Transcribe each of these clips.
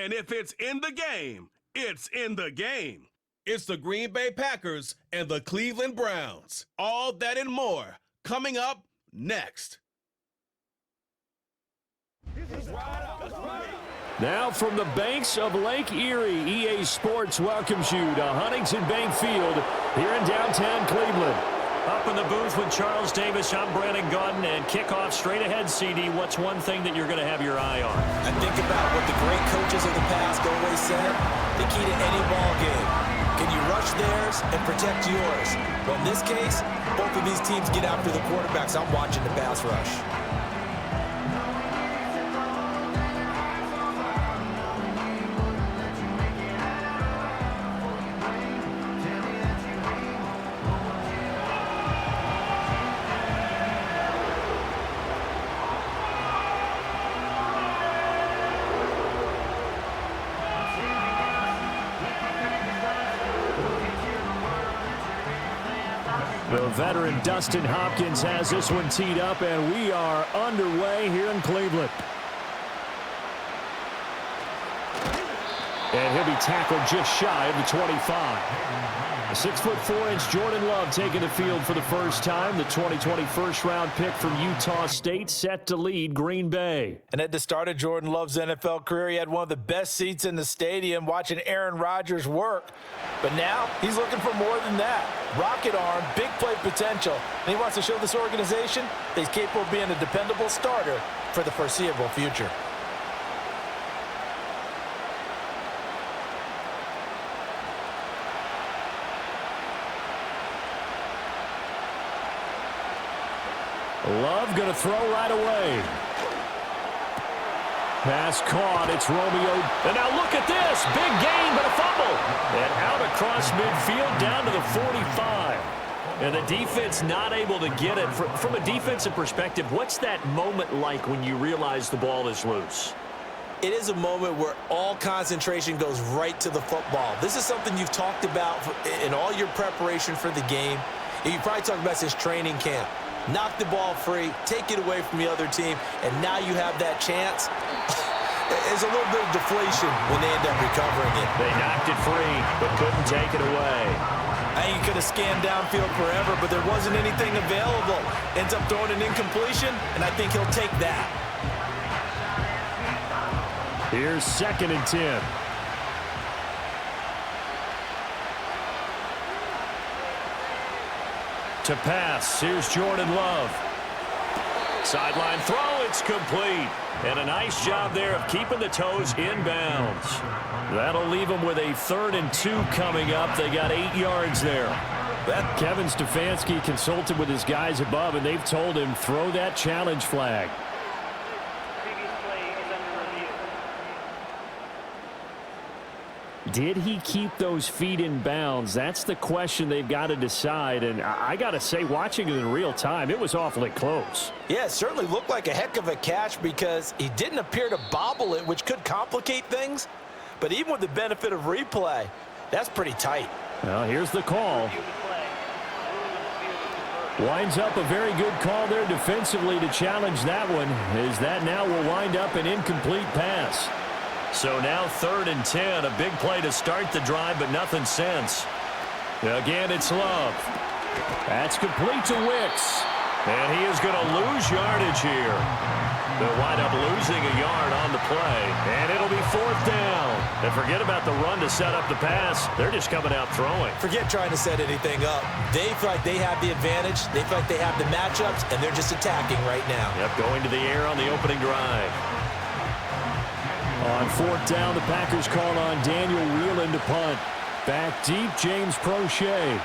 And if it's in the game, it's in the game. It's the Green Bay Packers and the Cleveland Browns. All that and more coming up next. Now from the banks of Lake Erie, EA Sports welcomes you to Huntington Bank Field here in downtown Cleveland. Up in the booth with Charles Davis, I'm Brandon Gaudin, and kickoff straight ahead, CD. What's one thing that you're going to have your eye on? I think about what the great coaches of the past always said, the key to any ball game. Can you rush theirs and protect yours? Well, in this case, both of these teams get after the quarterbacks. I'm watching the pass rush. The veteran Dustin Hopkins has this one teed up, and we are underway here in Cleveland. And he'll be tackled just shy of the 25. A 6'4" Jordan Love taking the field for the first time. The 2020 first-round pick from Utah State set to lead Green Bay. And at the start of Jordan Love's NFL career, he had one of the best seats in the stadium watching Aaron Rodgers work. But now he's looking for more than that. Rocket arm, big play potential. And he wants to show this organization that he's capable of being a dependable starter for the foreseeable future. Love going to throw right away. Pass caught. It's Romeo. And now look at this. Big gain, but a fumble. And out across midfield down to the 45. And the defense not able to get it. From a defensive perspective, what's that moment like when you realize the ball is loose? It is a moment where all concentration goes right to the football. This is something you've talked about in all your preparation for the game. You probably talked about since training camp. Knock the ball free, take it away from the other team, and now you have that chance. There's a little bit of deflation when they end up recovering it. They knocked it free, but couldn't take it away. I think he could have scanned downfield forever, but there wasn't anything available. Ends up throwing an incompletion, and I think he'll take that. Here's 2nd and 10. To pass, here's Jordan Love. Sideline throw, it's complete. And a nice job there of keeping the toes in bounds. That'll leave them with a 3rd and 2 coming up. They got 8 yards there. Kevin Stefanski consulted with his guys above, and they've told him throw that challenge flag. Did he keep those feet in bounds? That's the question they've got to decide. And I got to say, watching it in real time, it was awfully close. Yeah, it certainly looked like a heck of a catch because he didn't appear to bobble it, which could complicate things. But even with the benefit of replay, that's pretty tight. Well, here's the call. Winds up a very good call there defensively to challenge that one, as that now will wind up an incomplete pass. So now 3rd and 10, a big play to start the drive, but nothing since. Again, it's Love. That's complete to Wicks. And he is going to lose yardage here. They'll wind up losing a yard on the play, and it'll be 4th down. And forget about the run to set up the pass. They're just coming out throwing. Forget trying to set anything up. They feel like they have the advantage. They feel like they have the matchups, and they're just attacking right now. Yep, going to the air on the opening drive. On 4th down, the Packers call on Daniel Whelan to punt. Back deep, James Prochet.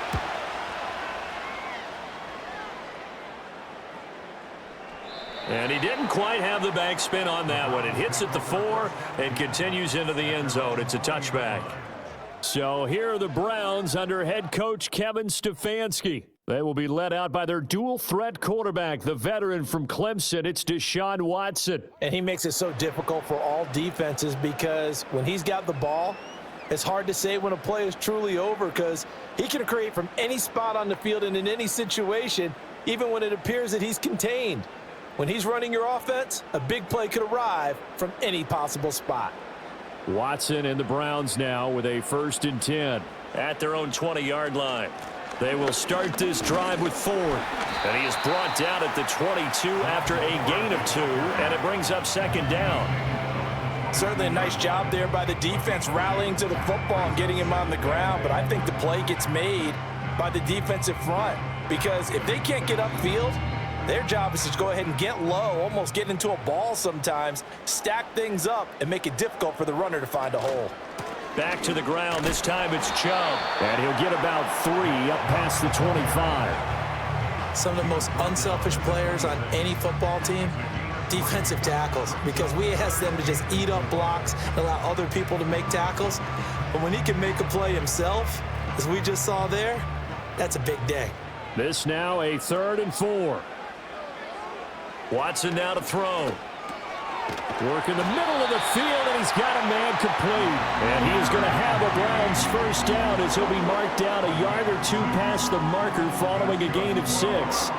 And he didn't quite have the backspin on that one. It hits at the 4 and continues into the end zone. It's a touchback. So here are the Browns under head coach Kevin Stefanski. They will be led out by their dual-threat quarterback, the veteran from Clemson. It's Deshaun Watson. And he makes it so difficult for all defenses because when he's got the ball, it's hard to say when a play is truly over because he can create from any spot on the field and in any situation, even when it appears that he's contained. When he's running your offense, a big play could arrive from any possible spot. Watson and the Browns now with a 1st and 10 at their own 20-yard line. They will start this drive with Ford. And he is brought down at the 22 after a gain of 2, and it brings up 2nd down. Certainly a nice job there by the defense rallying to the football and getting him on the ground, but I think the play gets made by the defensive front because if they can't get upfield, their job is to go ahead and get low, almost get into a ball sometimes, stack things up, and make it difficult for the runner to find a hole. Back to the ground. This time it's Chubb. And he'll get about 3 up past the 25. Some of the most unselfish players on any football team, defensive tackles, because we ask them to just eat up blocks and allow other people to make tackles. But when he can make a play himself, as we just saw there, that's a big day. This now a 3rd and 4. Watson now to throw. Work in the middle of the field, and he's got a man complete. And he is going to have a Browns 1st down as he'll be marked down a yard or 2 past the marker following a gain of 6.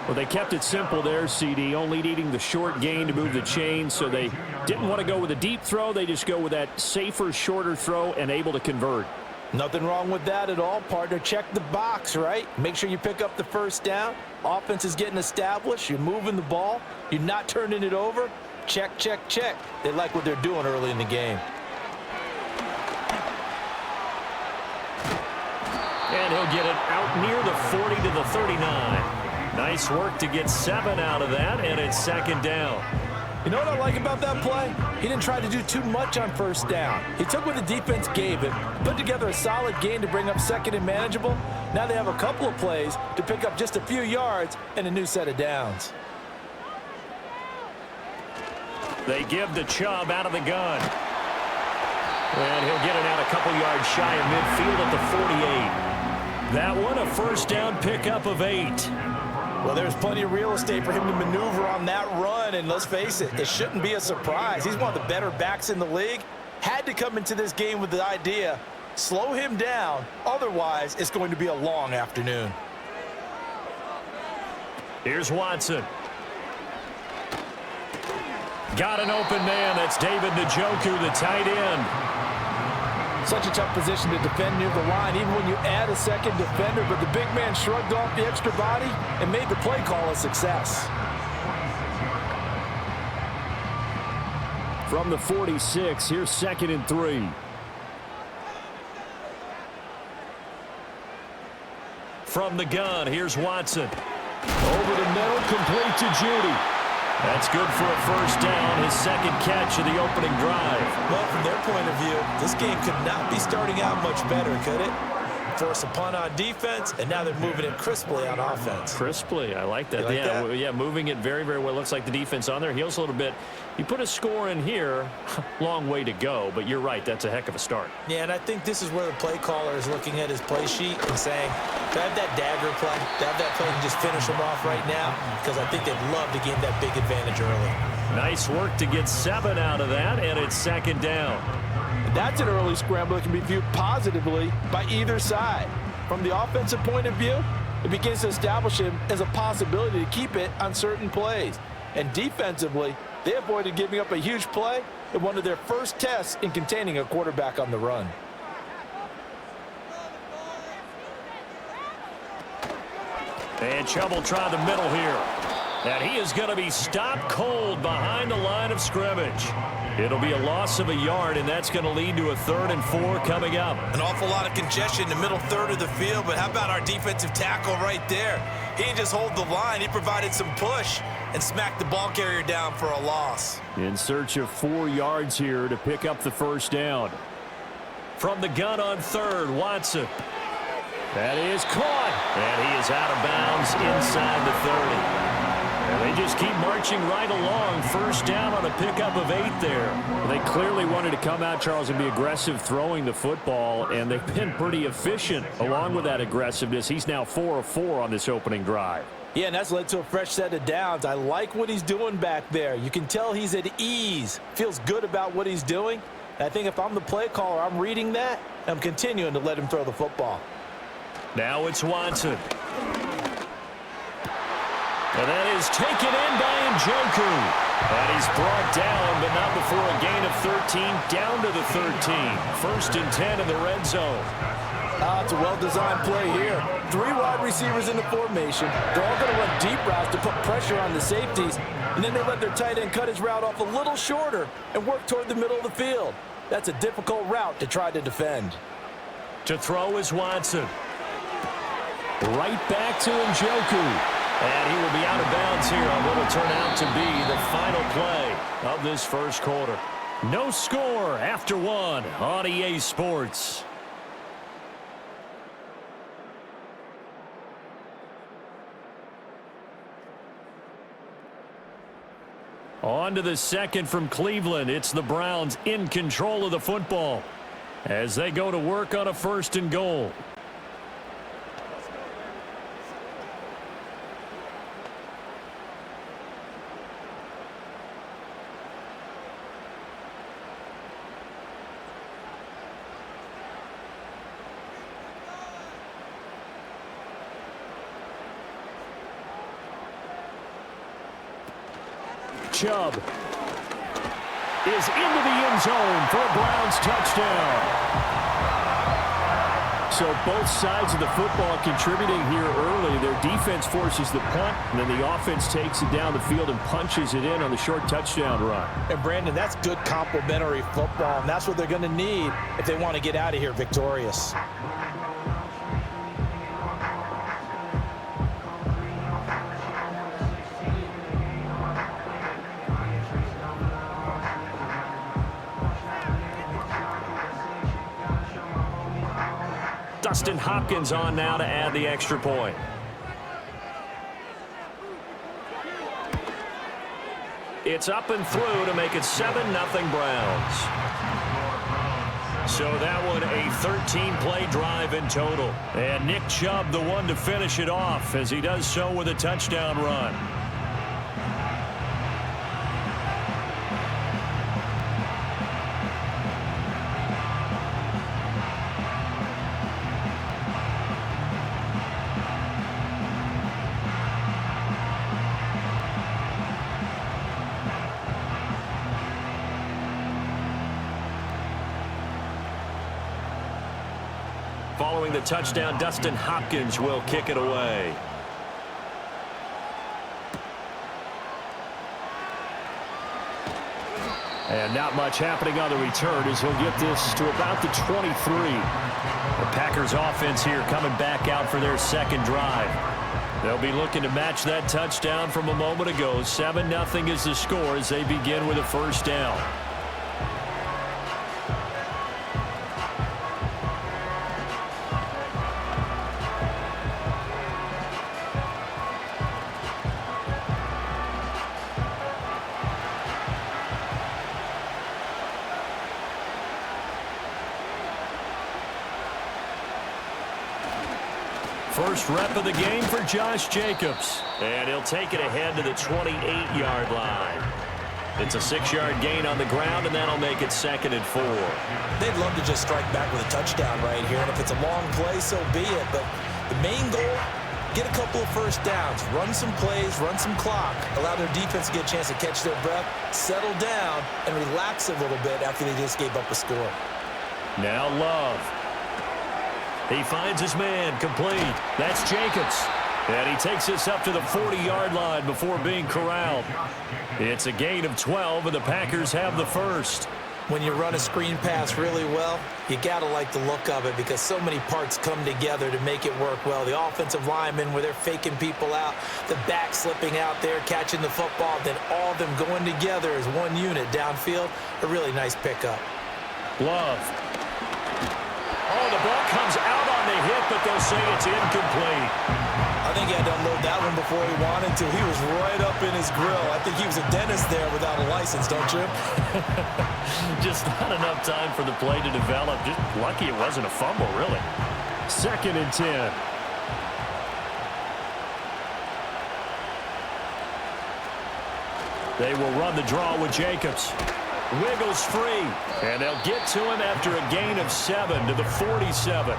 Well, they kept it simple there, CD, only needing the short gain to move the chain, so they didn't want to go with a deep throw. They just go with that safer, shorter throw and able to convert. Nothing wrong with that at all, partner. Check the box, right? Make sure you pick up the 1st down. Offense is getting established. You're moving the ball. You're not turning it over. Check, check, check. They like what they're doing early in the game. And he'll get it out near the 40 to the 39. Nice work to get 7 out of that, and it's 2nd down. You know what I like about that play? He didn't try to do too much on 1st down. He took what the defense gave him, put together a solid gain to bring up 2nd and manageable. Now they have a couple of plays to pick up just a few yards and a new set of downs. They give the Chubb out of the gun. And he'll get it out a couple yards shy of midfield at the 48. That one, a 1st down pickup of 8. Well, there's plenty of real estate for him to maneuver on that run, and let's face it, it shouldn't be a surprise. He's one of the better backs in the league. Had to come into this game with the idea, slow him down, otherwise it's going to be a long afternoon. Here's Watson. Got an open man. That's David Njoku, the tight end. Such a tough position to defend near the line, even when you add a 2nd defender, but the big man shrugged off the extra body and made the play call a success. From the 46, here's 2nd and 3. From the gun, here's Watson. Over the middle, complete to Judy. That's good for a 1st down, his 2nd catch of the opening drive. Well, from their point of view, this game could not be starting out much better, could it? Force a punt on defense, and now they're moving it crisply on offense. Crisply, I like that. Like yeah, that? Yeah, moving it very, very well. Looks like the defense on their heels a little bit. You put a score in here, long way to go, but you're right, that's a heck of a start. Yeah, and I think this is where the play caller is looking at his play sheet and saying, to have that dagger play, to have that play and just finish him off right now, because I think they'd love to gain that big advantage early. Nice work to get 7 out of that, and it's 2nd down. That's an early scramble that can be viewed positively by either side. From the offensive point of view, it begins to establish him as a possibility to keep it on certain plays. And defensively, they avoided giving up a huge play in one of their first tests in containing a quarterback on the run. And Chubb will try the middle here. And he is going to be stopped cold behind the line of scrimmage. It'll be a loss of a yard, and that's going to lead to a 3rd and 4 coming up. An awful lot of congestion in the middle third of the field, but how about our defensive tackle right there? He didn't just hold the line. He provided some push and smacked the ball carrier down for a loss. In search of 4 yards here to pick up the 1st down. From the gun on 3rd, Watson. That is caught, and he is out of bounds inside the 30. And they just keep marching right along. 1st down on a pickup of 8 there. Well, they clearly wanted to come out, Charles, and be aggressive throwing the football, and they've been pretty efficient along with that aggressiveness. He's now 4 of 4 on this opening drive. Yeah, and that's led to a fresh set of downs. I like what he's doing back there. You can tell he's at ease, feels good about what he's doing. And I think if I'm the play caller, I'm reading that, and I'm continuing to let him throw the football. Now it's Watson. And that is taken in by Njoku. And he's brought down, but not before a gain of 13, down to the 13. 1st and 10 in the red zone. It's a well-designed play here. 3 wide receivers in the formation. They're all going to run deep routes to put pressure on the safeties, and then they let their tight end cut his route off a little shorter and work toward the middle of the field. That's a difficult route to try to defend. To throw is Watson. Right back to Njoku. And he will be out of bounds here on what will turn out to be the final play of this first quarter. No score after 1 on EA Sports. On to the second from Cleveland. It's the Browns in control of the football as they go to work on a 1st and goal. Chubb is into the end zone for a Browns touchdown. So both sides of the football contributing here early. Their defense forces the punt, and then the offense takes it down the field and punches it in on the short touchdown run. And, Brandon, that's good complementary football, and that's what they're going to need if they want to get out of here victorious. Dustin Hopkins on now to add the extra point. It's up and through to make it 7-0 Browns. So that one a 13-play drive in total. And Nick Chubb the one to finish it off as he does so with a touchdown run. Following the touchdown, Dustin Hopkins will kick it away. And not much happening on the return as he'll get this to about the 23. The Packers offense here coming back out for their second drive. They'll be looking to match that touchdown from a moment ago. 7-0 is the score as they begin with a 1st down. First rep of the game for Josh Jacobs. And he'll take it ahead to the 28-yard line. It's a 6-yard gain on the ground, and that'll make it 2nd and 4. They'd love to just strike back with a touchdown right here, and if it's a long play, so be it. But the main goal, get a couple of 1st downs, run some plays, run some clock, allow their defense to get a chance to catch their breath, settle down, and relax a little bit after they just gave up a score. Now Love. He finds his man, complete. That's Jacobs. And he takes this up to the 40-yard line before being corralled. It's a gain of 12, and the Packers have the 1st. When you run a screen pass really well, you got to like the look of it because so many parts come together to make it work well. The offensive linemen, where they're faking people out, the back slipping out there, catching the football, then all of them going together as one unit downfield. A really nice pickup. Love. Oh, the ball comes out on the hit, but they'll say it's incomplete. I think he had to unload that one before he wanted to. He was right up in his grill. I think he was a dentist there without a license, don't you? Just not enough time for the play to develop. Just lucky it wasn't a fumble, really. 2nd and 10. They will run the draw with Jacobs. Wiggles free, and they'll get to him after a gain of 7 to the 47.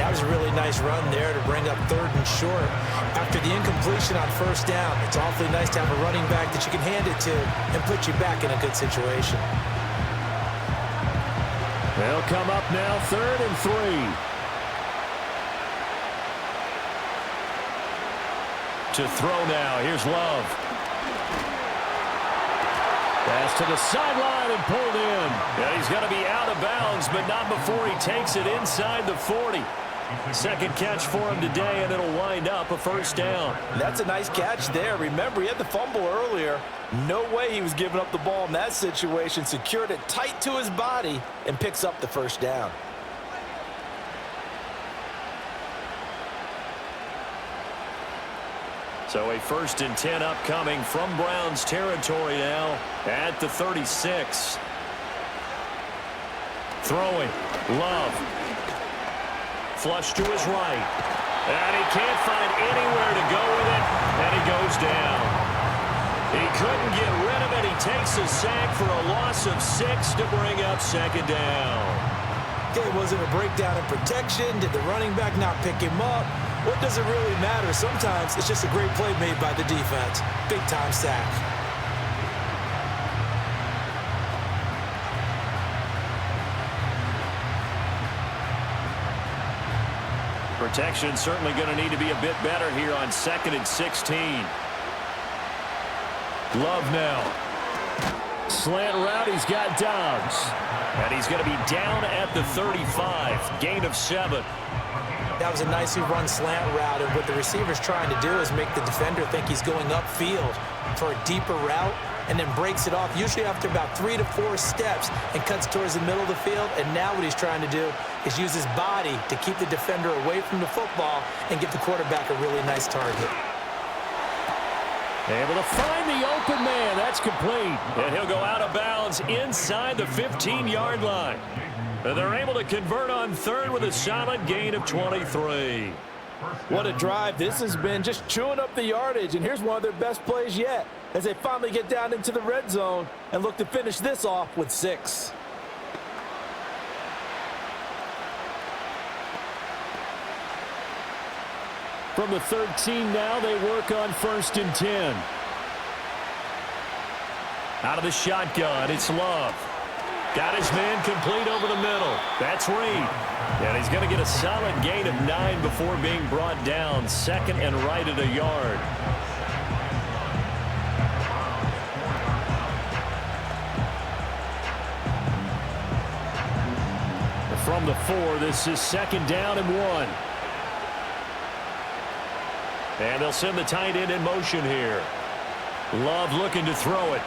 That was a really nice run there to bring up 3rd and short. After the incompletion on 1st down, it's awfully nice to have a running back that you can hand it to and put you back in a good situation. They'll come up now 3rd and 3. To throw now. Here's Love. Pass to the sideline and pulled in. Yeah, he's going to be out of bounds, but not before he takes it inside the 40. Second catch for him today, and it'll wind up a 1st down. That's a nice catch there. Remember, he had the fumble earlier. No way he was giving up the ball in that situation. Secured it tight to his body and picks up the 1st down. So a 1st and 10 upcoming from Browns territory now at the 36. Throwing. Love. Flush to his right. And he can't find anywhere to go with it. And he goes down. He couldn't get rid of it. He takes a sack for a loss of 6 to bring up 2nd down. Okay, was it a breakdown in protection? Did the running back not pick him up? What does it really matter? Sometimes it's just a great play made by the defense. Big-time sack. Protection certainly going to need to be a bit better here on 2nd and 16. Love now. Slant route, he's got Dobbs. And he's going to be down at the 35. Gain of 7. That was a nicely run slant route, and what the receiver's trying to do is make the defender think he's going upfield for a deeper route, and then breaks it off, usually after about 3 to 4 steps, and cuts towards the middle of the field. And now what he's trying to do is use his body to keep the defender away from the football and give the quarterback a really nice target. Able to find the open man. That's complete. And he'll go out of bounds inside the 15-yard line. And they're able to convert on 3rd with a solid gain of 23. What a drive this has been, just chewing up the yardage. And here's one of their best plays yet as they finally get down into the red zone and look to finish this off with 6. From the 13 now, they work on 1st and 10. Out of the shotgun, it's Love. Got his man complete over the middle. That's Reed. And he's going to get a solid gain of 9 before being brought down. 2nd and right at a yard. From the 4, this is 2nd down and 1. And they'll send the tight end in motion here. Love looking to throw it.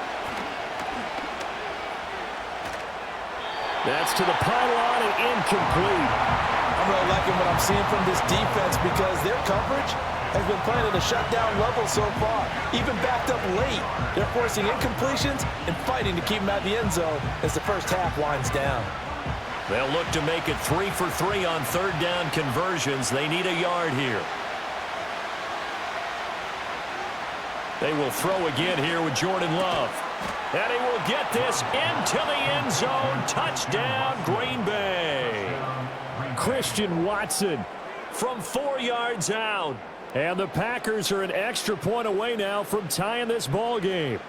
That's to the pylon and incomplete. I'm really liking what I'm seeing from this defense because their coverage has been playing at a shutdown level so far. Even backed up late, they're forcing incompletions and fighting to keep them at the end zone as the 1st half winds down. They'll look to make it 3 for 3 on 3rd down conversions. They need a yard here. They will throw again here with Jordan Love. And he will get this into the end zone. Touchdown, Green Bay. Christian Watson from 4 yards out. And the Packers are an extra point away now from tying this ball game.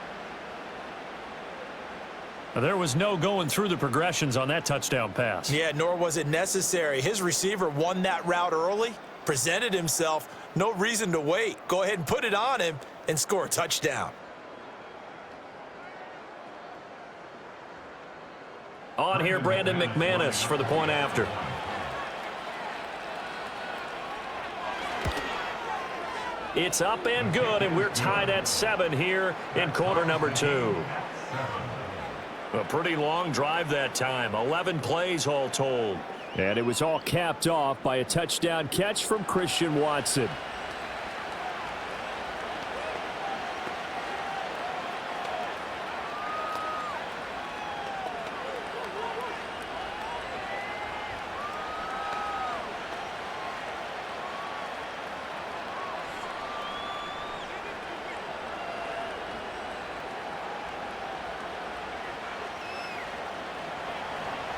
There was no going through the progressions on that touchdown pass. Yeah, nor was it necessary. His receiver won that route early, presented himself. No reason to wait. Go ahead and put it on him and score a touchdown. On here, Brandon McManus for the point after. It's up and good, and we're tied at 7 here in quarter number 2. A pretty long drive that time. 11 plays all told. And it was all capped off by a touchdown catch from Christian Watson.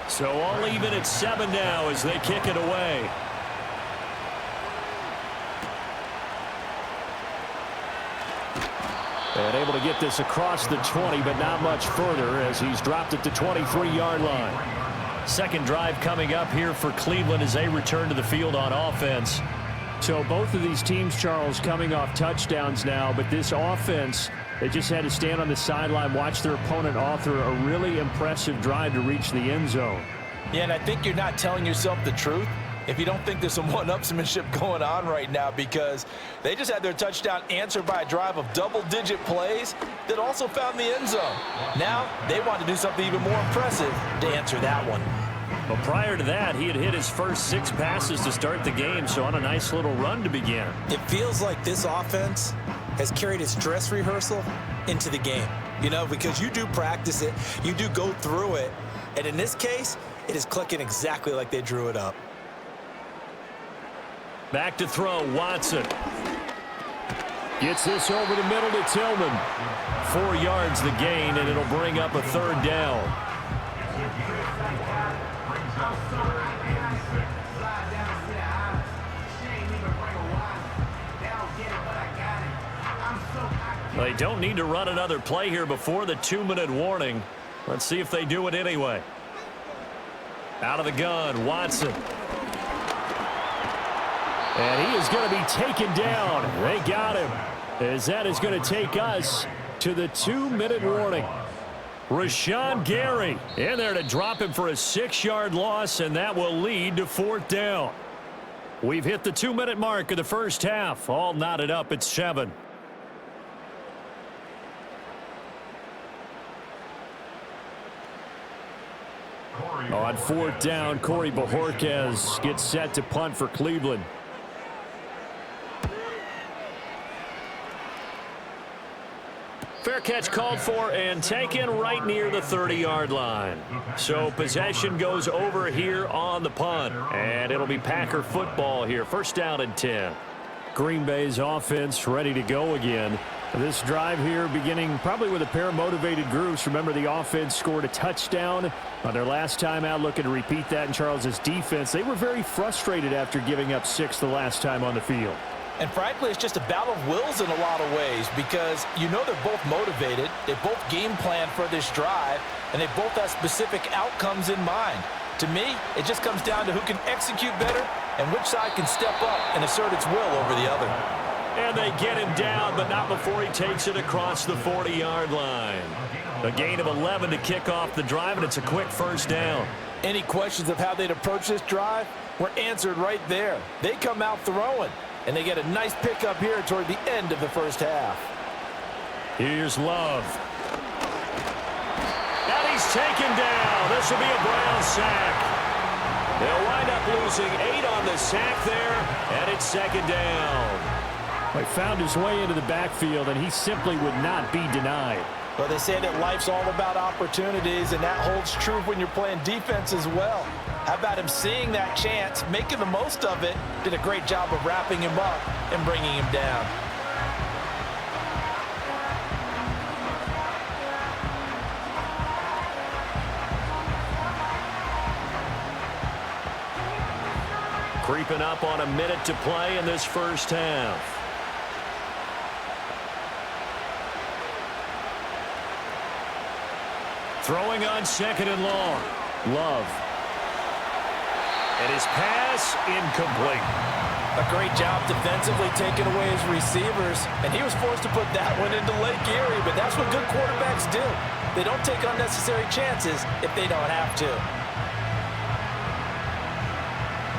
So all even at 7 now as they kick it away. And able to get this across the 20, but not much further as he's dropped it to 23-yard line. Second drive coming up here for Cleveland as they return to the field on offense. So both of these teams, Charles, coming off touchdowns now, but this offense, they just had to stand on the sideline, watch their opponent author a really impressive drive to reach the end zone. Yeah, and I think you're not telling yourself the truth if you don't think there's some one-upsmanship going on right now, because they just had their touchdown answered by a drive of double-digit plays that also found the end zone. Now they want to do something even more impressive to answer that one. But prior to that, he had hit his first 6 passes to start the game, so on a nice little run to begin. It feels like this offense has carried its dress rehearsal into the game, you know, because you do practice it, you do go through it, and in this case, it is clicking exactly like they drew it up. Back to throw, Watson. Gets this over the middle to Tillman. 4 yards the gain, and it'll bring up a third down. They don't need to run another play here before the 2-minute warning. Let's see if they do it anyway. Out of the gun, Watson. And he is going to be taken down. They got him, as that is going to take us to the 2-minute warning. Rashawn Gary in there to drop him for a 6-yard loss, and that will lead to 4th down. We've hit the 2-minute mark of the first half. All knotted up at 7. On 4th down, Corey Bojorquez gets set to punt for Cleveland. Fair catch called for and taken right near the 30-yard line. So possession goes over here on the punt, and it'll be Packer football here. 1st down and 10. Green Bay's offense ready to go again. This drive here beginning probably with a pair of motivated groups. Remember, the offense scored a touchdown on their last time out, looking to repeat that in Charles's defense. They were very frustrated after giving up 6 the last time on the field. And frankly, it's just a battle of wills in a lot of ways, because you know they're both motivated, they both game plan for this drive, and they both have specific outcomes in mind. To me, it just comes down to who can execute better and which side can step up and assert its will over the other. And they get him down, but not before he takes it across the 40-yard line. A gain of 11 to kick off the drive, and it's a quick 1st down. Any questions of how they'd approach this drive were answered right there. They come out throwing, and they get a nice pickup here toward the end of the first half. Here's Love. And he's taken down. This will be a Brown sack. They'll wind up losing 8 on the sack there, and it's 2nd down. He found his way into the backfield, and he simply would not be denied. Well, they say that life's all about opportunities, and that holds true when you're playing defense as well. How about him seeing that chance, making the most of it, did a great job of wrapping him up and bringing him down. Creeping up on a minute to play in this first half. Throwing on 2nd and long. Love. And his pass incomplete. A great job defensively taking away his receivers, and he was forced to put that one into Lake Erie, but that's what good quarterbacks do. They don't take unnecessary chances if they don't have to.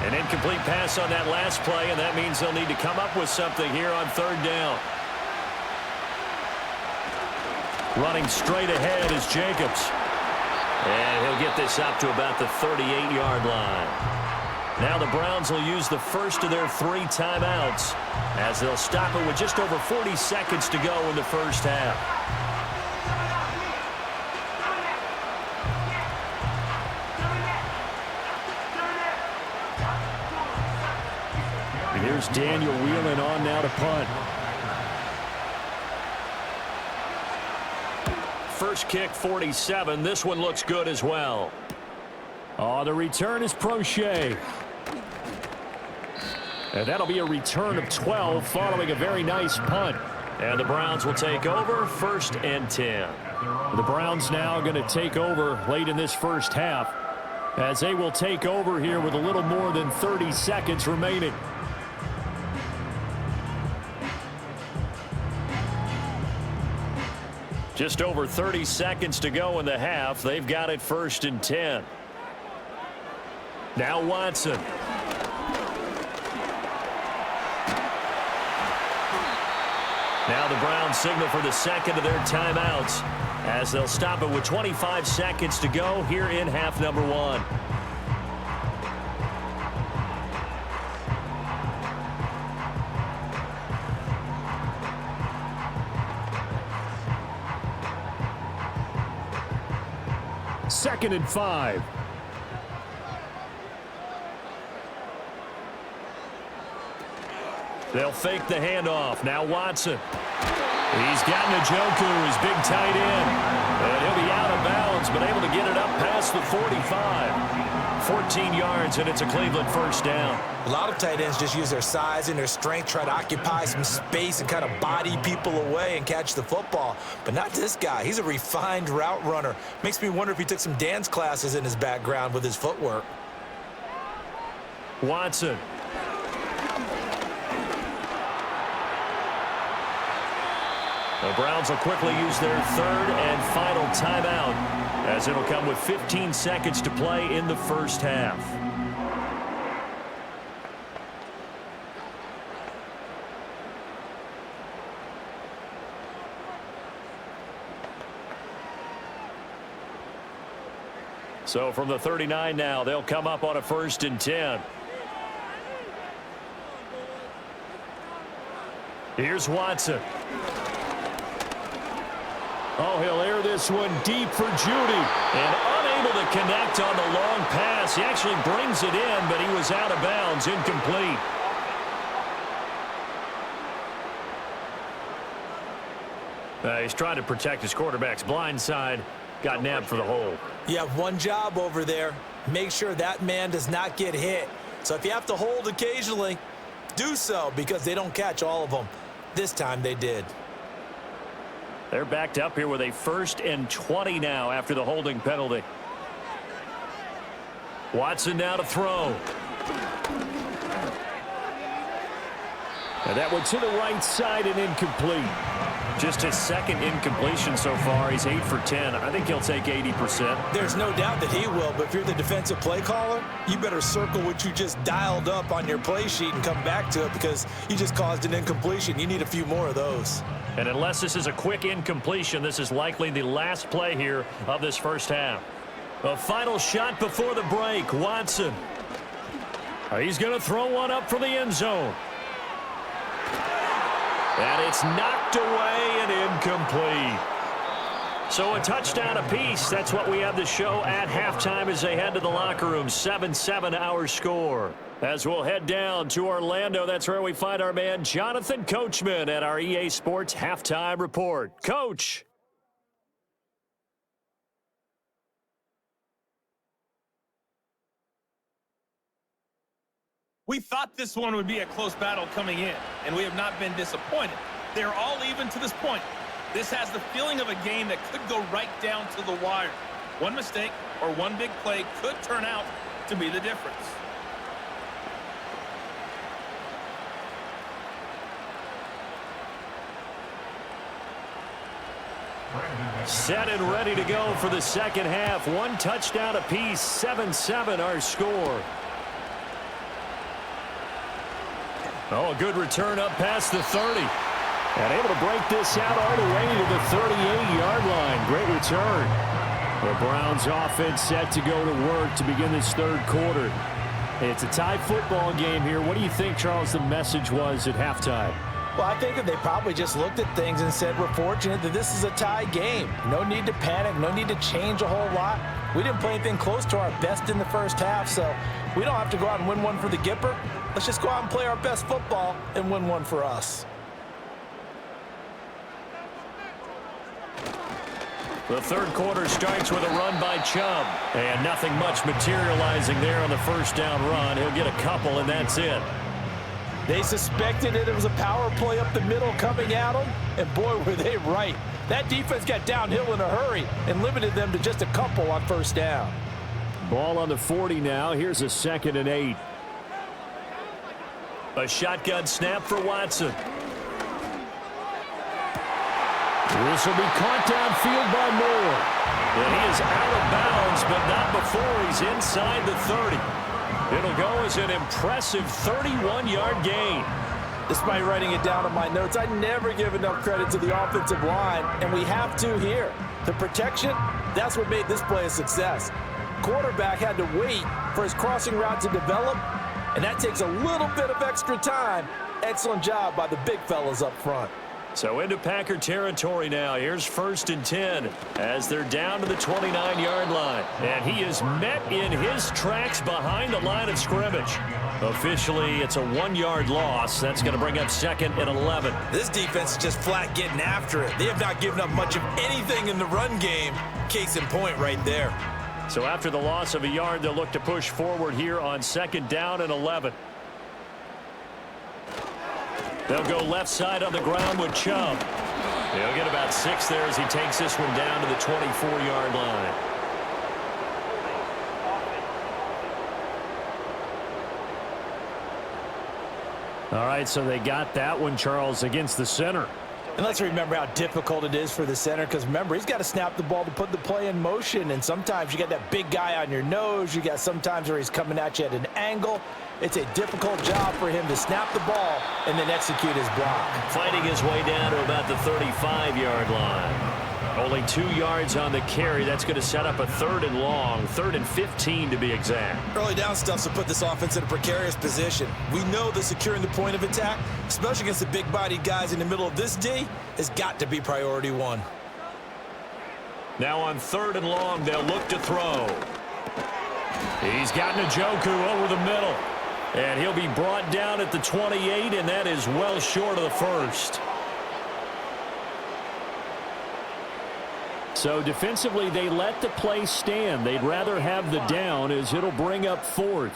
An incomplete pass on that last play, and that means they'll need to come up with something here on 3rd down. Running straight ahead is Jacobs. And he'll get this up to about the 38-yard line. Now the Browns will use the first of their 3 timeouts as they'll stop it with just over 40 seconds to go in the first half. And here's Daniel Whelan on now to punt. First kick, 47. This one looks good as well. Oh, the return is Prochet. And that'll be a return of 12 following a very nice punt. And the Browns will take over 1st and 10. The Browns now going to take over late in this first half, as they will take over here with a little more than 30 seconds remaining. Just over 30 seconds to go in the half. They've got it 1st and 10. Now Watson. Now the Browns signal for the second of their timeouts, as they'll stop it with 25 seconds to go here in half number 1. Second and 5. They'll fake the handoff. Now Watson. He's got Njoku, his big tight end. And he'll be out of bounds, but able to get it up past the 45. 14 yards, and it's a Cleveland first down. A lot of tight ends just use their size and their strength, try to occupy some space and kind of body people away and catch the football. But not this guy. He's a refined route runner. Makes me wonder if he took some dance classes in his background with his footwork. Watson. The Browns will quickly use their 3rd and final timeout, as it'll come with 15 seconds to play in the first half. So from the 39 now, they'll come up on a 1st and 10. Here's Watson. Oh, he'll air this one deep for Judy. And unable to connect on the long pass. He actually brings it in, but he was out of bounds, incomplete. He's trying to protect his quarterback's blind side. Got nabbed for the hold. You have one job over there. Make sure that man does not get hit. So if you have to hold occasionally, do so, because they don't catch all of them. This time they did. They're backed up here with a 1st and 20 now after the holding penalty. Watson now to throw. And that one to the right side and incomplete. Just his 2nd incompletion so far. He's 8 for 10. I think he'll take 80%. There's no doubt that he will, but if you're the defensive play caller, you better circle what you just dialed up on your play sheet and come back to it, because you just caused an incompletion. You need a few more of those. And unless this is a quick incompletion, this is likely the last play here of this first half. A final shot before the break. Watson. He's going to throw one up for the end zone. And it's knocked away and incomplete. So a touchdown apiece. That's what we have the show at halftime as they head to the locker room. 7-7 our score. As we'll head down to Orlando, that's where we find our man Jonathan Coachman at our EA Sports Halftime Report. Coach. We thought this one would be a close battle coming in, and we have not been disappointed. They're all even to this point. This has the feeling of a game that could go right down to the wire. One mistake or one big play could turn out to be the difference. Set and ready to go for the second half. One touchdown apiece. 7-7 our score. Oh, a good return up past the 30. And able to break this out all the way to the 38-yard line. Great return. The Browns offense set to go to work to begin this third quarter. It's a tie football game here. What do you think, Charles, the message was at halftime? Well, I think that they probably just looked at things and said, we're fortunate that this is a tie game. No need to panic, no need to change a whole lot. We didn't play anything close to our best in the first half, so we don't have to go out and win one for the Gipper. Let's just go out and play our best football and win one for us. The third quarter starts with a run by Chubb. And nothing much materializing there on the first down run. He'll get a couple, and that's it. They suspected it was a power play up the middle coming at them, and boy, were they right. That defense got downhill in a hurry and limited them to just a couple on first down. Ball on the 40 now. Here's a 2nd and 8. A shotgun snap for Watson. This will be caught downfield by Moore. And he is out of bounds, but not before he's inside the 30. It'll go as an impressive 31-yard gain. Despite writing it down on my notes, I never give enough credit to the offensive line, and we have to here. The protection, that's what made this play a success. Quarterback had to wait for his crossing route to develop, and that takes a little bit of extra time. Excellent job by the big fellas up front. So into Packer territory now. Here's 1st and 10 as they're down to the 29-yard line. And he is met in his tracks behind the line of scrimmage. Officially, it's a 1-yard loss. That's going to bring up 2nd and 11. This defense is just flat getting after it. They have not given up much of anything in the run game. Case in point right there. So after the loss of a yard, they'll look to push forward here on 2nd down and 11. They'll go left side on the ground with Chubb. He'll get about 6 there as he takes this one down to the 24-yard line. All right, so they got that one, Charles, against the center. And let's remember how difficult it is for the center, because remember, he's got to snap the ball to put the play in motion, and sometimes you got that big guy on your nose. You got sometimes where he's coming at you at an angle. It's a difficult job for him to snap the ball and then execute his block. Fighting his way down to about the 35-yard line. Only 2 yards on the carry. That's going to set up a 3rd and long, 3rd and 15 to be exact. Early down stuff to put this offense in a precarious position. We know that securing the point of attack, especially against the big-bodied guys in the middle of this D, has got to be priority 1. Now on 3rd and long, they'll look to throw. He's got Njoku over the middle. And he'll be brought down at the 28, and that is well short of the 1st. So defensively, they let the play stand. They'd rather have the down as it'll bring up 4th.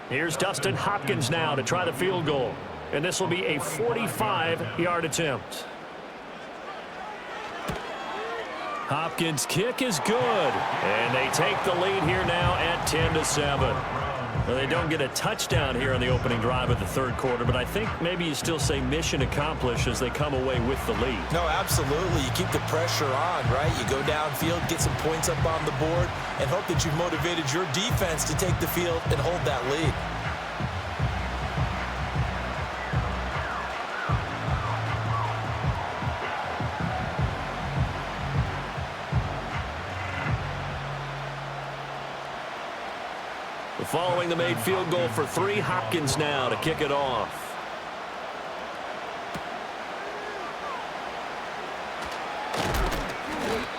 Here's Dustin Hopkins now to try the field goal. And this will be a 45-yard attempt. Hopkins' kick is good. And they take the lead here now at 10-7. Well, they don't get a touchdown here on the opening drive of the 3rd quarter, but I think maybe you still say mission accomplished as they come away with the lead. No, absolutely. You keep the pressure on, right? You go downfield, get some points up on the board, and hope that you've motivated your defense to take the field and hold that lead. Following the made field goal for 3, Hopkins now to kick it off.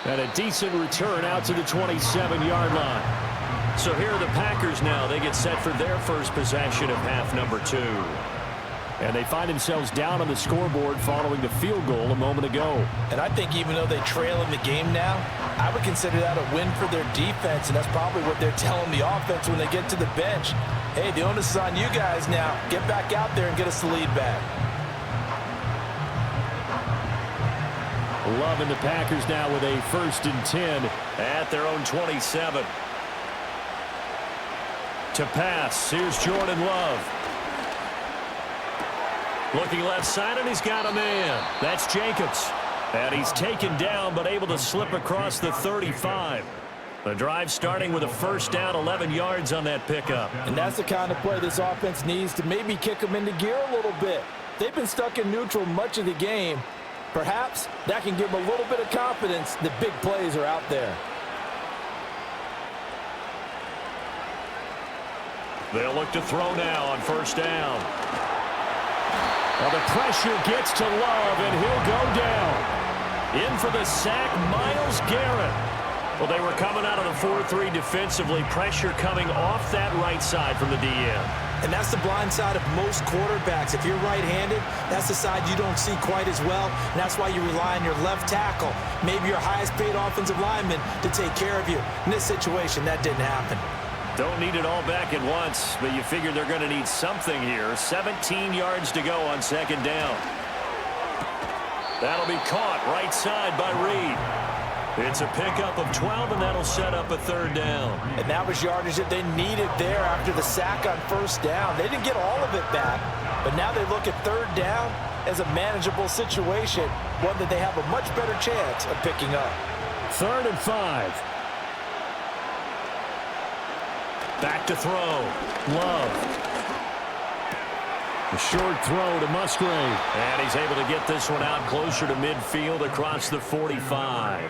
And a decent return out to the 27-yard line. So here are the Packers now. They get set for their first possession of half number 2. And they find themselves down on the scoreboard following the field goal a moment ago. And I think even though they trail in the game now, I would consider that a win for their defense, and that's probably what they're telling the offense when they get to the bench. Hey, the onus is on you guys now. Get back out there and get us the lead back. Love and the Packers now with a 1st and 10 at their own 27. To pass, here's Jordan Love. Looking left side, and he's got a man. That's Jacobs. And he's taken down, but able to slip across the 35. The drive starting with a 1st down, 11 yards on that pickup. And that's the kind of play this offense needs to maybe kick them into gear a little bit. They've been stuck in neutral much of the game. Perhaps that can give them a little bit of confidence. The big plays are out there. They'll look to throw now on 1st down. Well, the pressure gets to Love, and he'll go down. In for the sack, Myles Garrett. Well, they were coming out of the 4-3 defensively. Pressure coming off that right side from the DN. And that's the blind side of most quarterbacks. If you're right-handed, that's the side you don't see quite as well, and that's why you rely on your left tackle, maybe your highest-paid offensive lineman, to take care of you. In this situation, that didn't happen. Don't need it all back at once, but you figure they're going to need something here. 17 yards to go on second down. That'll be caught right side by Reed. It's a pickup of 12, and that'll set up a third down. And that was yardage that they needed there after the sack on first down. They didn't get all of it back, but now they look at third down as a manageable situation, one that they have a much better chance of picking up. 3rd and 5. Back to throw. Love. A short throw to Musgrave. And he's able to get this one out closer to midfield across the 45.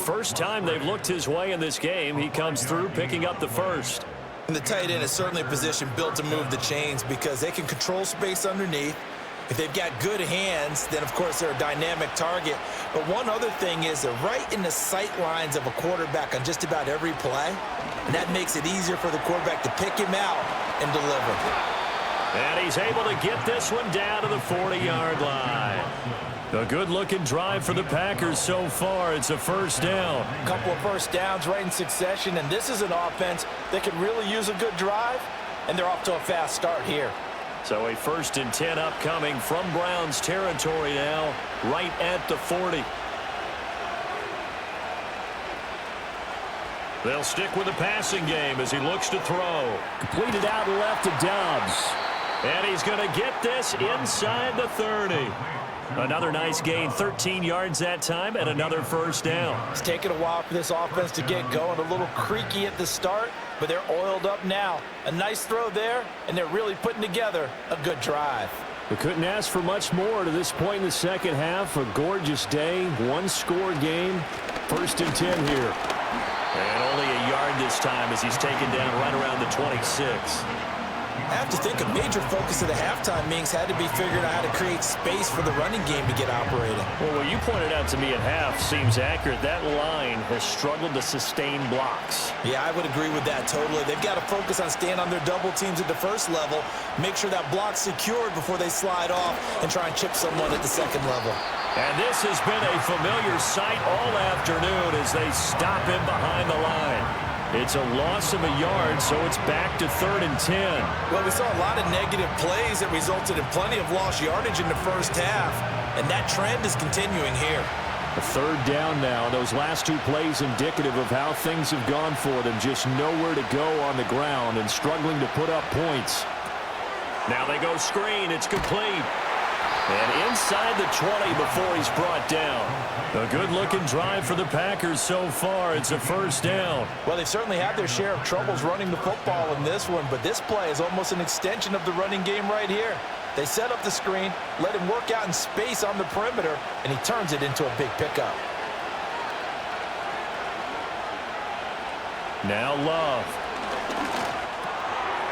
First time they've looked his way in this game. He comes through picking up the first. And the tight end is certainly a position built to move the chains because they can control space underneath. If they've got good hands, then, of course, they're a dynamic target. But one other thing is they're right in the sight lines of a quarterback on just about every play. And that makes it easier for the quarterback to pick him out and deliver. And he's able to get this one down to the 40-yard line. A good-looking drive for the Packers so far. It's a first down. A couple of first downs right in succession, and this is an offense that could really use a good drive, and they're off to a fast start here. So a 1st and 10 upcoming from Browns territory now, right at the 40. They'll stick with the passing game as he looks to throw. Completed out left to Dobbs. And he's going to get this inside the 30. Another nice gain, 13 yards that time, and another first down. It's taken a while for this offense to get going. A little creaky at the start, but they're oiled up now. A nice throw there, and they're really putting together a good drive. We couldn't ask for much more to this point in the second half. A gorgeous day, one-score game. 1st and 10 here. And only a yard this time as he's taken down right around the 26. I have to think a major focus of the halftime meetings had to be figuring out how to create space for the running game to get operating. Well, what you pointed out to me at half seems accurate. That line has struggled to sustain blocks. Yeah, I would agree with that totally. They've got to focus on staying on their double teams at the first level, make sure that block's secured before they slide off and try and chip someone at the second level. And this has been a familiar sight all afternoon as they stop him behind the line. It's a loss of a yard, so it's back to 3rd and 10. Well, we saw a lot of negative plays that resulted in plenty of lost yardage in the first half, and that trend is continuing here. A 3rd down now. Those last 2 plays indicative of how things have gone for them. Just nowhere to go on the ground and struggling to put up points. Now they go screen. It's complete. And inside the 20 before he's brought down. A good-looking drive for the Packers so far. It's a first down. Well, they've certainly had their share of troubles running the football in this one, but this play is almost an extension of the running game right here. They set up the screen, let him work out in space on the perimeter, and he turns it into a big pickup. Now Love.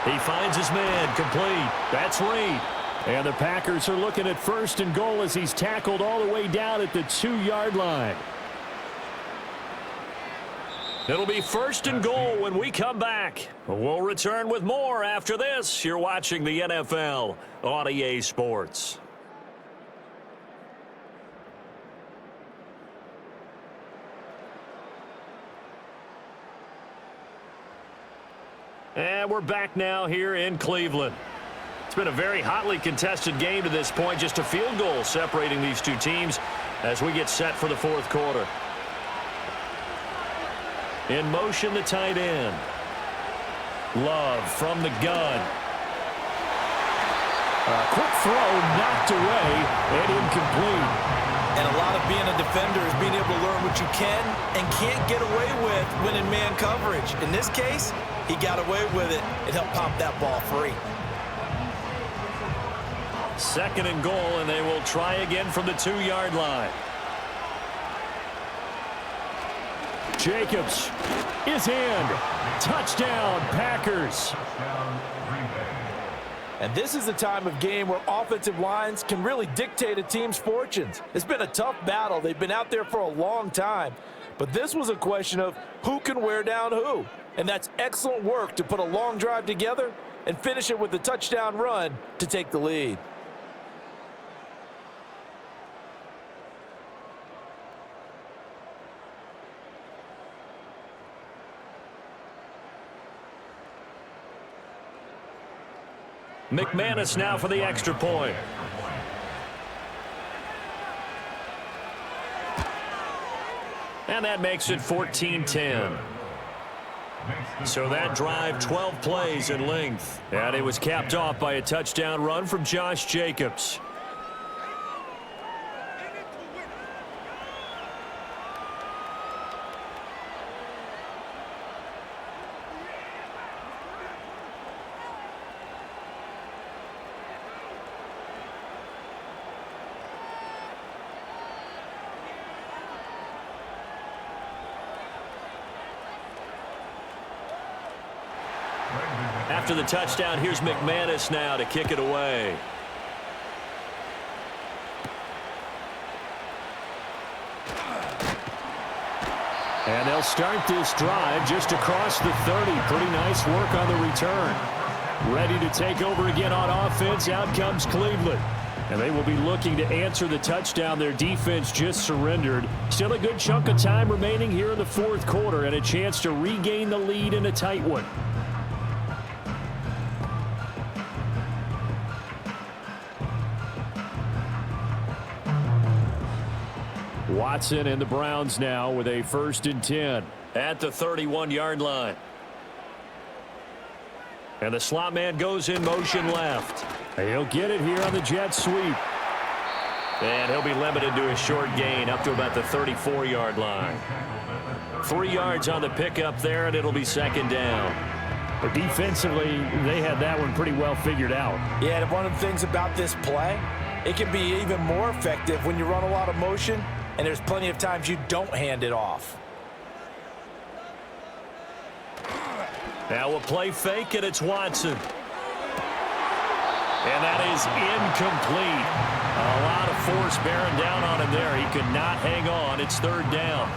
He finds his man complete. That's Reed. And the Packers are looking at 1st and goal as he's tackled all the way down at the 2-yard line. It'll be 1st and goal when we come back. We'll return with more after this. You're watching the NFL on EA Sports. And we're back now here in Cleveland. It's been a very hotly contested game to this point. Just a field goal separating these two teams as we get set for the 4th quarter. In motion, the tight end. Love from the gun. A quick throw knocked away and incomplete. And a lot of being a defender is being able to learn what you can and can't get away with when in man coverage. In this case, he got away with it and helped pop that ball free. 2nd and goal, and they will try again from the 2-yard line. Jacobs is in. Touchdown, Packers. And this is the time of game where offensive lines can really dictate a team's fortunes. It's been a tough battle. They've been out there for a long time. But this was a question of who can wear down who. And that's excellent work to put a long drive together and finish it with a touchdown run to take the lead. McManus now for the extra point. And that makes it 14-10. So that drive, 12 plays in length. And it was capped off by a touchdown run from Josh Jacobs. After the touchdown, here's McManus now to kick it away. And they'll start this drive just across the 30. Pretty nice work on the return. Ready to take over again on offense. Out comes Cleveland. And they will be looking to answer the touchdown their defense just surrendered. Still a good chunk of time remaining here in the fourth quarter and a chance to regain the lead in a tight one. Watson and the Browns now with a 1st and 10 at the 31-yard line. And the slot man goes in motion left. He'll get it here on the jet sweep. And he'll be limited to a short gain up to about the 34-yard line. 3 yards on the pickup there, and it'll be 2nd down. But defensively, they had that one pretty well figured out. Yeah, and one of the things about this play, it can be even more effective when you run a lot of motion, and there's plenty of times you don't hand it off. Now a play fake, and it's Watson. And that is incomplete. A lot of force bearing down on him there. He could not hang on. It's 3rd down.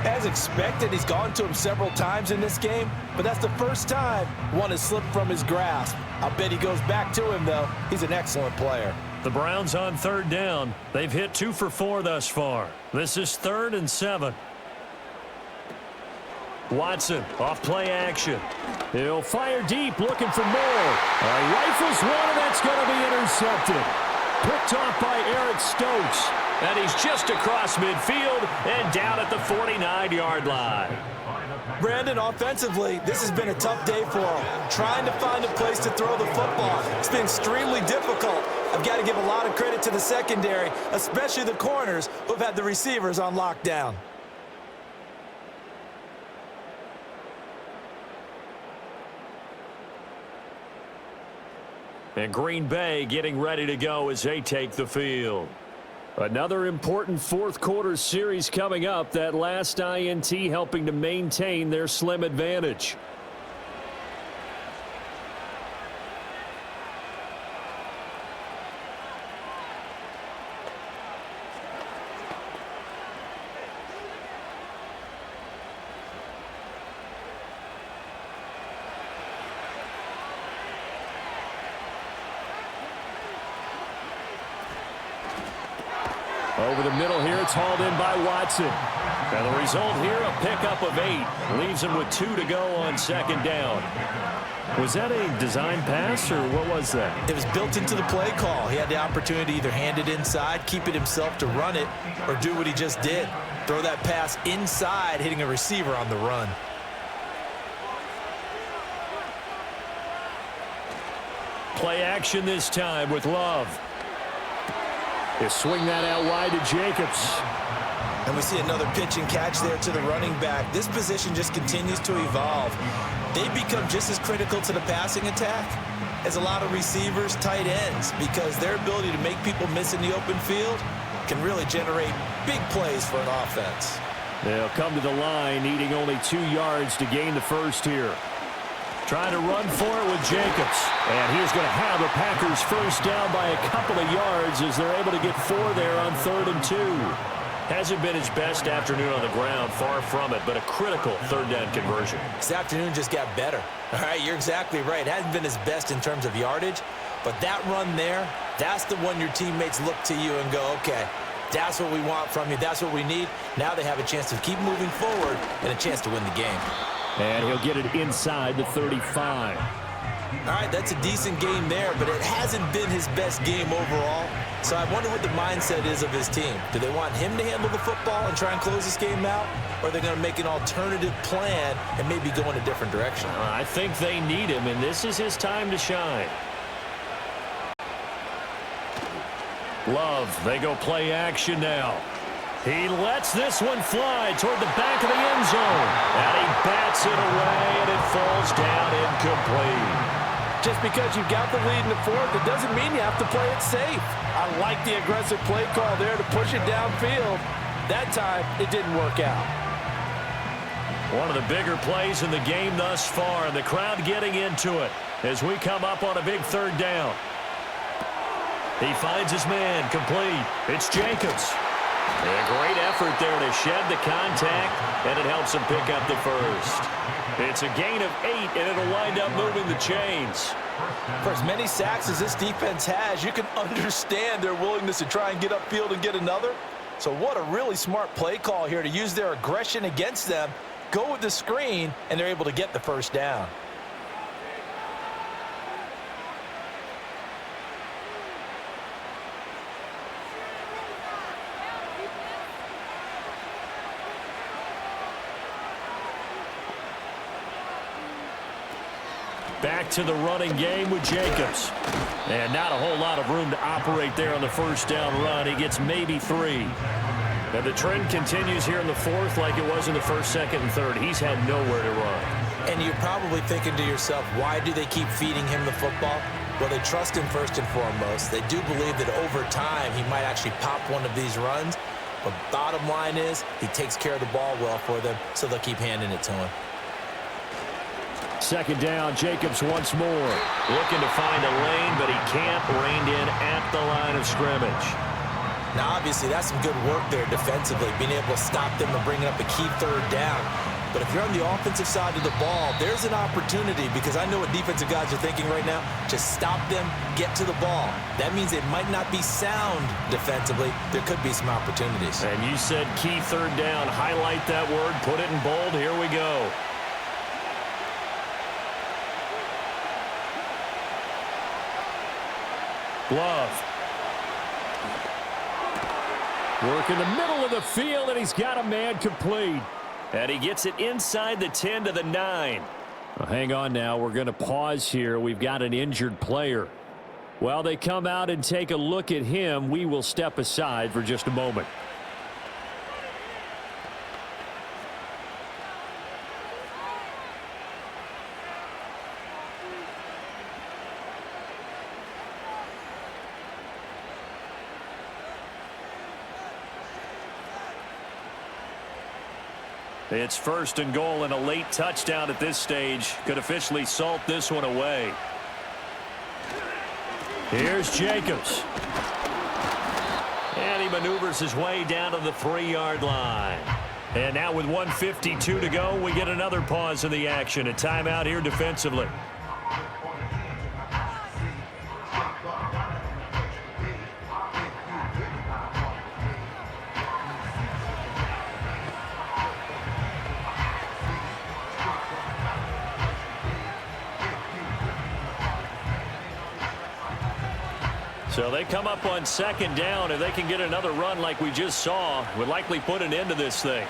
As expected, he's gone to him several times in this game, but that's the first time one has slipped from his grasp. I'll bet he goes back to him, though. He's an excellent player. The Browns on 3rd down. They've hit 2 for 4 thus far. This is 3rd and 7. Watson off play action. He'll fire deep, looking for more. Rifles one, and that's going to be intercepted. Picked off by Eric Stokes. And he's just across midfield and down at the 49-yard line. Brandon, offensively, this has been a tough day for him. Trying to find a place to throw the football. It's been extremely difficult. I've got to give a lot of credit to the secondary, especially the corners who've had the receivers on lockdown. And Green Bay getting ready to go as they take the field. Another important fourth quarter series coming up. That last INT helping to maintain their slim advantage. Over the middle here, it's hauled in by Watson. And the result here, a pickup of 8. Leaves him with 2 to go on 2nd down. Was that a design pass, or what was that? It was built into the play call. He had the opportunity to either hand it inside, keep it himself to run it, or do what he just did. Throw that pass inside, hitting a receiver on the run. Play action this time with Love. They swing that out wide to Jacobs. And we see another pitch and catch there to the running back. This position just continues to evolve. They become just as critical to the passing attack as a lot of receivers, tight ends, because their ability to make people miss in the open field can really generate big plays for an offense. They'll come to the line, needing only 2 yards to gain the first here. Trying to run for it with Jacobs. And he's going to have the Packers first down by a couple of yards as they're able to get 4 there on 3rd and 2. Hasn't been his best afternoon on the ground, far from it, but a critical third down conversion. This afternoon just got better. All right, you're exactly right. It hasn't been his best in terms of yardage, but that run there, that's the one your teammates look to you and go, okay, that's what we want from you. That's what we need. Now they have a chance to keep moving forward and a chance to win the game. And he'll get it inside the 35. All right, that's a decent game there, but it hasn't been his best game overall. So I wonder what the mindset is of his team. Do they want him to handle the football and try and close this game out? Or are they going to make an alternative plan and maybe go in a different direction? I think they need him, and this is his time to shine. Love, they go play action now. He lets this one fly toward the back of the end zone. And he bats it away, and it falls down incomplete. Just because you've got the lead in the fourth, it doesn't mean you have to play it safe. I like the aggressive play call there to push it downfield. That time, it didn't work out. One of the bigger plays in the game thus far, and the crowd getting into it as we come up on a big third down. He finds his man, complete. It's Jacobs. A great effort there to shed the contact, and it helps him pick up the first. It's a gain of 8, and it'll wind up moving the chains. For as many sacks as this defense has, you can understand their willingness to try and get upfield and get another. So what a really smart play call here to use their aggression against them, go with the screen, and they're able to get the first down. Back to the running game with Jacobs. And not a whole lot of room to operate there on the first down run. He gets maybe 3. And the trend continues here in the fourth like it was in the first, second, and third. He's had nowhere to run. And you're probably thinking to yourself, why do they keep feeding him the football? Well, they trust him first and foremost. They do believe that over time he might actually pop one of these runs. But bottom line is he takes care of the ball well for them, so they'll keep handing it to him. Second down, Jacobs once more. Looking to find a lane, but he can't. Reined in at the line of scrimmage. Now, obviously, that's some good work there defensively, being able to stop them and bringing up a key third down. But if you're on the offensive side of the ball, there's an opportunity, because I know what defensive guys are thinking right now. Just stop them, get to the ball. That means it might not be sound defensively. There could be some opportunities. And you said key third down. Highlight that word. Put it in bold. Here we go. Love. Work in the middle of the field, and he's got a man complete. And he gets it inside the 10 to the 9. Well, hang on now. We're going to pause here. We've got an injured player. While they come out and take a look at him, we will step aside for just a moment. It's first and goal, and a late touchdown at this stage could officially salt this one away. Here's Jacobs. And he maneuvers his way down to the 3-yard line. And now with 1:52 to go, we get another pause in the action. A timeout here defensively. So they come up on second down. If they can get another run like we just saw, would likely put an end to this thing.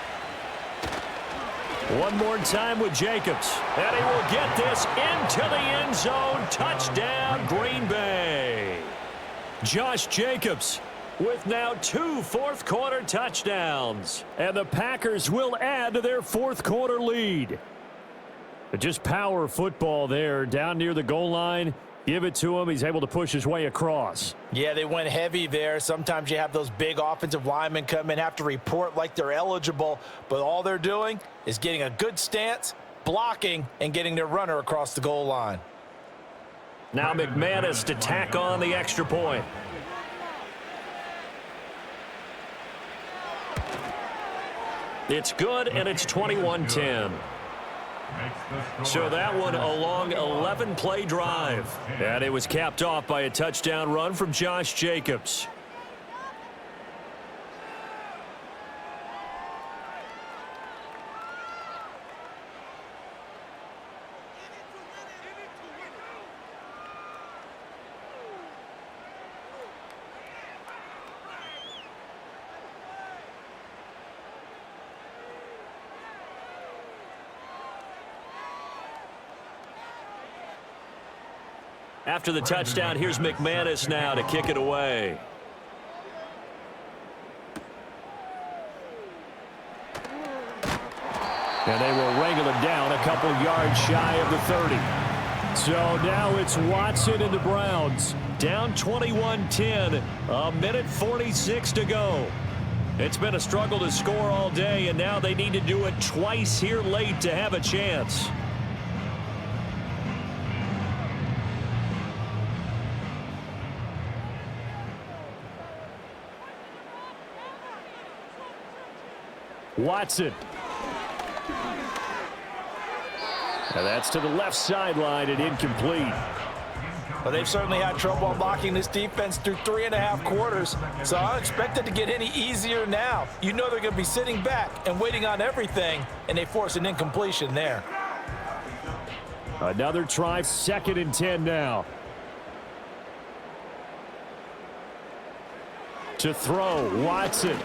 One more time with Jacobs. And he will get this into the end zone. Touchdown, Green Bay. Josh Jacobs with now 2 fourth-quarter touchdowns. And the Packers will add to their fourth-quarter lead. But just power football there down near the goal line. Give it to him. He's able to push his way across. Yeah, they went heavy there. Sometimes you have those big offensive linemen come in, have to report like they're eligible, but all they're doing is getting a good stance, blocking, and getting their runner across the goal line. Now McManus to tack on the extra point. It's good, and it's 21-10. So that one a long 11-play drive. And it was capped off by a touchdown run from Josh Jacobs. After the touchdown, here's McManus now to kick it away. And they will wrangle it down a couple yards shy of the 30. So now it's Watson and the Browns. Down 21-10, a minute 46 to go. It's been a struggle to score all day, and now they need to do it twice here late to have a chance. Watson. And that's to the left sideline and incomplete. Well, they've certainly had trouble unlocking this defense through 3.5 quarters, so I don't expect it to get any easier now. You know they're going to be sitting back and waiting on everything, and they force an incompletion there. Another try, 2nd and 10 now. To throw, Watson.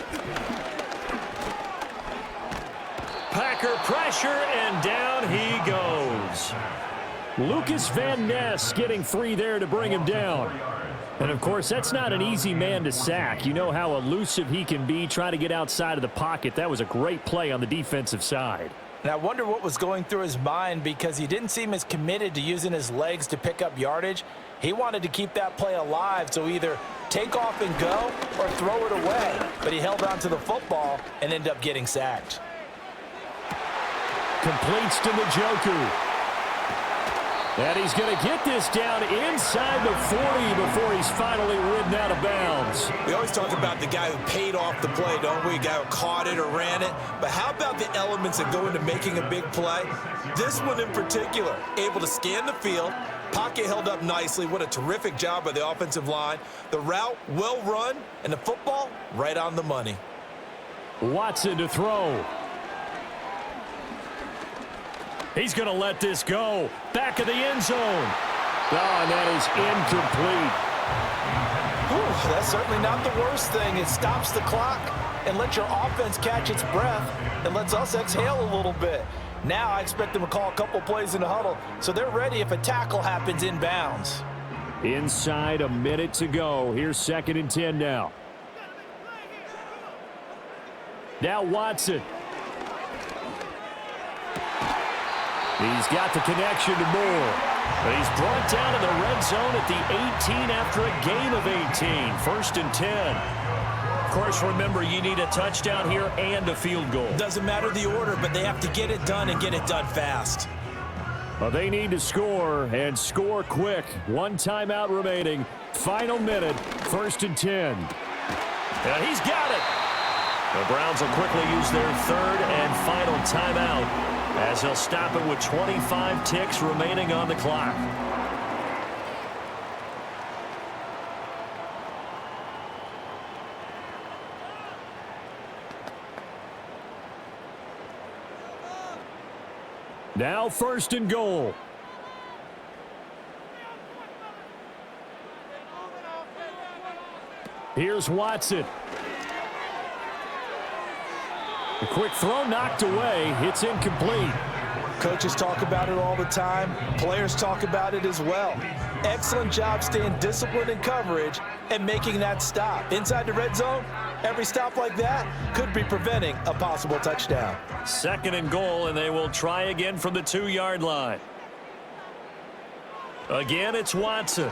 Packer pressure, and down he goes. Lucas Van Ness getting 3 there to bring him down. And, of course, that's not an easy man to sack. You know how elusive he can be, trying to get outside of the pocket. That was a great play on the defensive side. And I wonder what was going through his mind, because he didn't seem as committed to using his legs to pick up yardage. He wanted to keep that play alive, so either take off and go or throw it away. But he held on to the football and ended up getting sacked. Completes to Njoku. And he's going to get this down inside the 40 before he's finally ridden out of bounds. We always talk about the guy who paid off the play, don't we? The guy who caught it or ran it. But how about the elements that go into making a big play? This one in particular, able to scan the field, pocket held up nicely. What a terrific job by the offensive line. The route well run, and the football right on the money. Watson to throw. He's going to let this go. Back of the end zone. Oh, and that is incomplete. Whew, that's certainly not the worst thing. It stops the clock and lets your offense catch its breath and lets us exhale a little bit. Now I expect them to call a couple plays in the huddle, so they're ready if a tackle happens inbounds. Inside a minute to go. Here's 2nd and 10 now. Now Watson. He's got the connection to Moore. But he's brought down in the red zone at the 18 after a gain of 18. 1st and 10. Of course, remember, you need a touchdown here and a field goal. Doesn't matter the order, but they have to get it done and get it done fast. Well, they need to score, and score quick. 1 timeout remaining. Final minute, 1st and 10. And he's got it. The Browns will quickly use their 3rd and final timeout, as he'll stop it with 25 ticks remaining on the clock. Now 1st and goal. Here's Watson. A quick throw knocked away. It's incomplete. Coaches talk about it all the time. Players talk about it as well. Excellent job staying disciplined in coverage and making that stop. Inside the red zone, every stop like that could be preventing a possible touchdown. 2nd and goal, and they will try again from the 2-yard line. Again, it's Watson.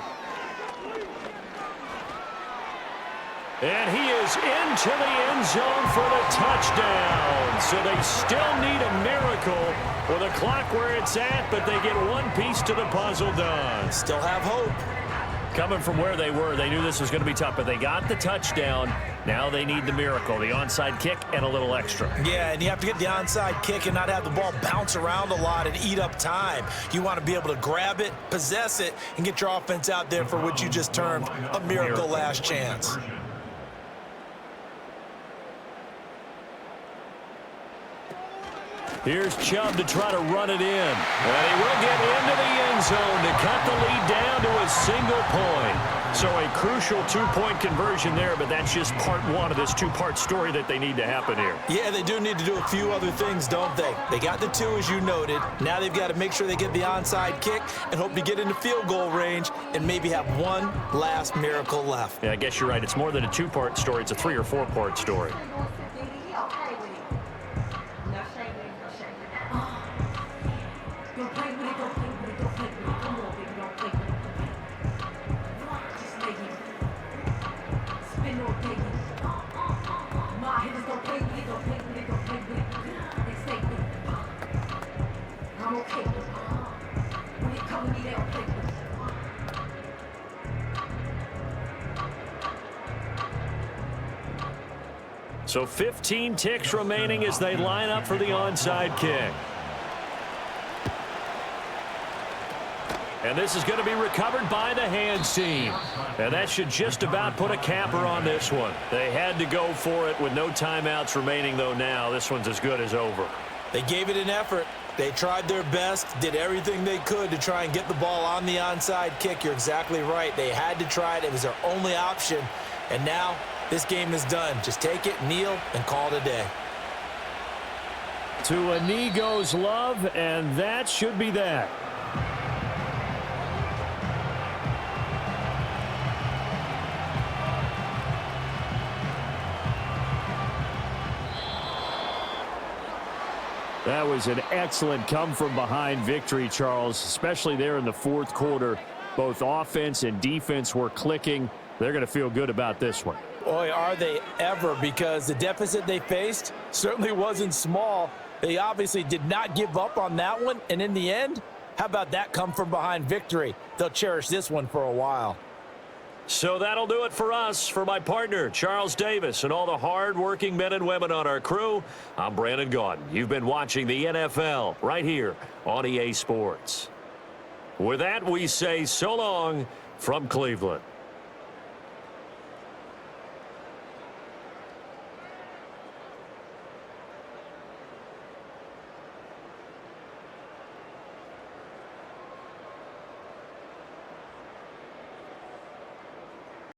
And he is into the end zone for the touchdown. So they still need a miracle with a clock where it's at, but they get one piece to the puzzle done. Still have hope. Coming from where they were, they knew this was going to be tough, but they got the touchdown. Now they need the miracle, the onside kick and a little extra. Yeah, and you have to get the onside kick and not have the ball bounce around a lot and eat up time. You want to be able to grab it, possess it, and get your offense out there for what you just termed a miracle last chance. Here's Chubb to try to run it in. And he will get into the end zone to cut the lead down to a single point. So a crucial two-point conversion there, but that's just part one of this two-part story that they need to happen here. Yeah, they do need to do a few other things, don't they? They got the two, as you noted. Now they've got to make sure they get the onside kick and hope to get into field goal range and maybe have one last miracle left. Yeah, I guess you're right. It's more than a two-part story. It's a three- or four-part story. So 15 ticks remaining as they line up for the onside kick. And this is going to be recovered by the hands team. And that should just about put a capper on this one. They had to go for it with no timeouts remaining, though now. This one's as good as over. They gave it an effort. They tried their best, did everything they could to try and get the ball on the onside kick. You're exactly right. They had to try it. It was their only option. And now this game is done. Just take it, kneel, and call it a day. To a knee goes Love, and that should be that. That was an excellent come-from-behind victory, Charles, especially there in the fourth quarter. Both offense and defense were clicking. They're going to feel good about this one. Boy, are they ever, because the deficit they faced certainly wasn't small. They obviously did not give up on that one, and in the end, how about that come-from-behind victory? They'll cherish this one for a while. So that'll do it for us. For my partner, Charles Davis, and all the hard-working men and women on our crew, I'm Brandon Gaudin. You've been watching the NFL right here on EA Sports. With that, we say so long from Cleveland.